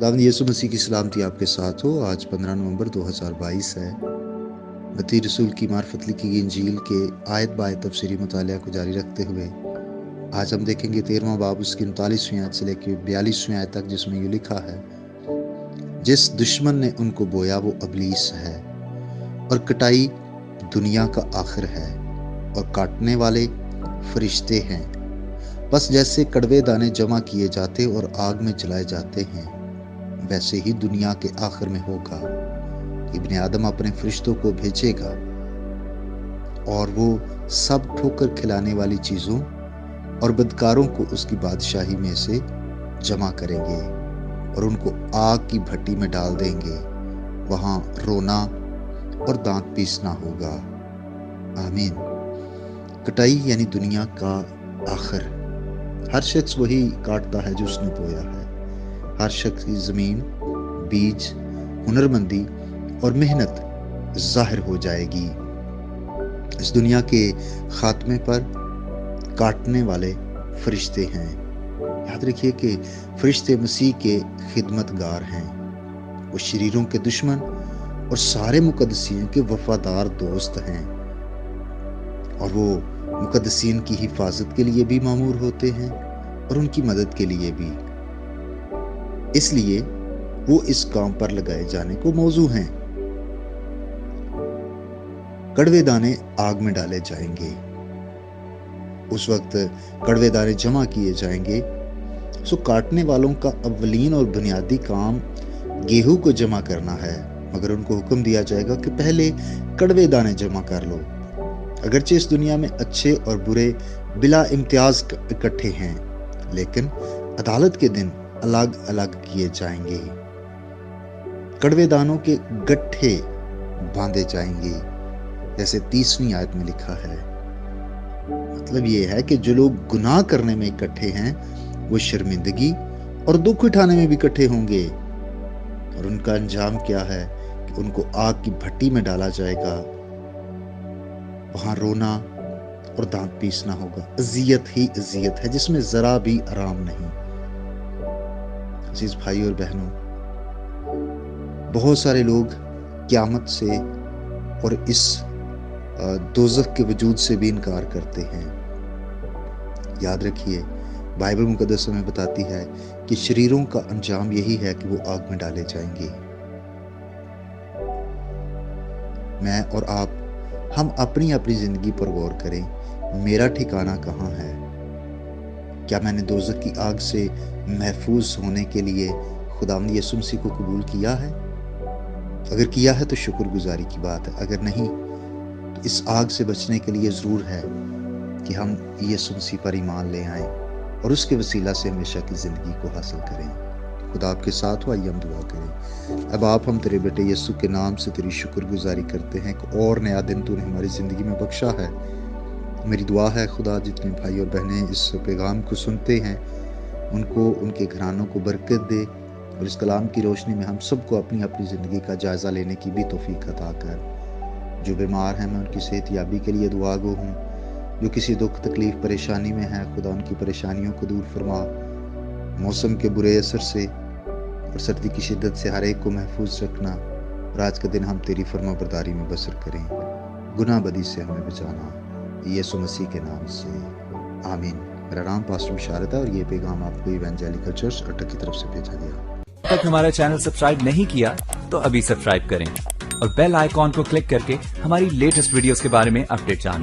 खुदावंद यीशु मसीह की सलामती आपके साथ हो। आज 15 नवंबर 2022 है। मत्ती रसूल की मार्फत लिखी गई इंजील के आयत बायत तफसीरी मुतालिया को जारी रखते हुए आज हम देखेंगे 13वां बाब उसकी 39वीं आयत से लेकर 42वीं आयत तक, जिसमें ये लिखा है, जिस दुश्मन ने उनको बोया वो अबलीस है और कटाई दुनिया का आखिर है और काटने वाले फरिश्ते हैं। बस जैसे कड़वे दाने जमा किए जाते और आग में जलाए जाते हैं, वैसे ही दुनिया के आखिर में होगा। इब्ने आदम अपने फरिश्तों को भेजेगा और वो सब ठोकर खिलाने वाली चीज़ों और बदकारों को उसकी बादशाही में से जमा करेंगे और उनको आग की भट्टी में डाल देंगे। वहाँ रोना और दांत पीसना होगा। आमीन। कटाई यानी दुनिया का आखिर। हर शख्स वही काटता है जो उसने बोया है। हर शख्स की ज़मीन, बीज, हुनरमंदी और मेहनत ज़ाहिर हो जाएगी। इस दुनिया के खात्मे पर काटने वाले फरिश्ते हैं। याद रखिए कि फरिश्ते मसीह के खिदमतगार हैं। वो शरीरों के दुश्मन और सारे मुकद्दसीन के वफादार दोस्त हैं और वो मुकद्दसीन की हिफाजत के लिए भी मामूर होते हैं और उनकी मदद के लिए भी। इसलिए वो इस काम पर लगाए जाने को मौजू हैं। कड़वे दाने आग में डाले जाएंगे। उस वक्त कड़वे दाने जमा किए जाएंगे। सो काटने वालों का अव्वलीन और बुनियादी काम गेहूं को जमा करना है, मगर उनको हुक्म दिया जाएगा कि पहले कड़वे दाने जमा कर लो। अगरचे इस दुनिया में अच्छे और बुरे बिला इम्तियाज इकट्ठे हैं, लेकिन अदालत के दिन अलग अलग किए जाएंगे। कड़वे दानों के गट्ठे बांधे जाएंगे, जैसे 30वीं आयत में लिखा है। मतलब ये है कि जो लोग गुनाह करने में इकट्ठे हैं, वो शर्मिंदगी और दुख उठाने में भी इकट्ठे होंगे। और उनका अंजाम क्या है कि उनको आग की भट्टी में डाला जाएगा। वहां रोना और दांत पीसना होगा। अजियत ही अजियत है, जिसमें जरा भी आराम नहीं। अजीज भाई और बहनों, बहुत सारे लोग क़यामत से और इस दोज़ख के वजूद से भी इनकार करते हैं। याद रखिए, बाइबल मुकद्दस में बताती है कि शरीरों का अंजाम यही है कि वो आग में डाले जाएंगे। मैं और आप, हम अपनी अपनी जिंदगी पर गौर करें। मेरा ठिकाना कहाँ है? क्या मैंने दोज़ख की आग से महफूज होने के लिए खुदावंद यीशु मसीह को कबूल किया है? अगर किया है तो शुक्रगुजारी की बात है। अगर नहीं तो इस आग से बचने के लिए ज़रूर है कि हम यीशु मसीह पर ईमान ले आएं और उसके वसीला से हमेशा की ज़िंदगी को हासिल करें। खुदा आपके साथ हो। आइए हम दुआ करें। अब आप, हम तेरे बेटे यीशु के नाम से तेरी शुक्रगुजारी करते हैं कि और नया दिन तूने हमारी ज़िंदगी में बख्शा है। मेरी दुआ है खुदा, जितने भाई और बहनें इस पैगाम को सुनते हैं, उनको, उनके घरानों को बरकत दे और इस कलाम की रोशनी में हम सबको अपनी अपनी ज़िंदगी का जायज़ा लेने की भी तौफीक अता कर। जो बीमार हैं, मैं उनकी सेहत याबी के लिए दुआ गो हूँ। जो किसी दुख तकलीफ़ परेशानी में है, खुदा उनकी परेशानियों को दूर फरमा। मौसम के बुरे असर से और सर्दी की शिद्दत से हर एक को महफूज रखना और आज का दिन हम तेरी फरमाबरदारी में बसर करें। गुनाह बदी से हमें बचाना, यीशु मसीह के नाम से, आमीन। मेरा नाम पास्टर बिशारत है और ये पैगाम आपको इवेंजेलिकल चर्च अटक की तरफ से भेजा गया। अब तक हमारा चैनल सब्सक्राइब नहीं किया तो अभी सब्सक्राइब करें और बेल आइकॉन को क्लिक करके हमारी लेटेस्ट वीडियोस के बारे में अपडेट जानें।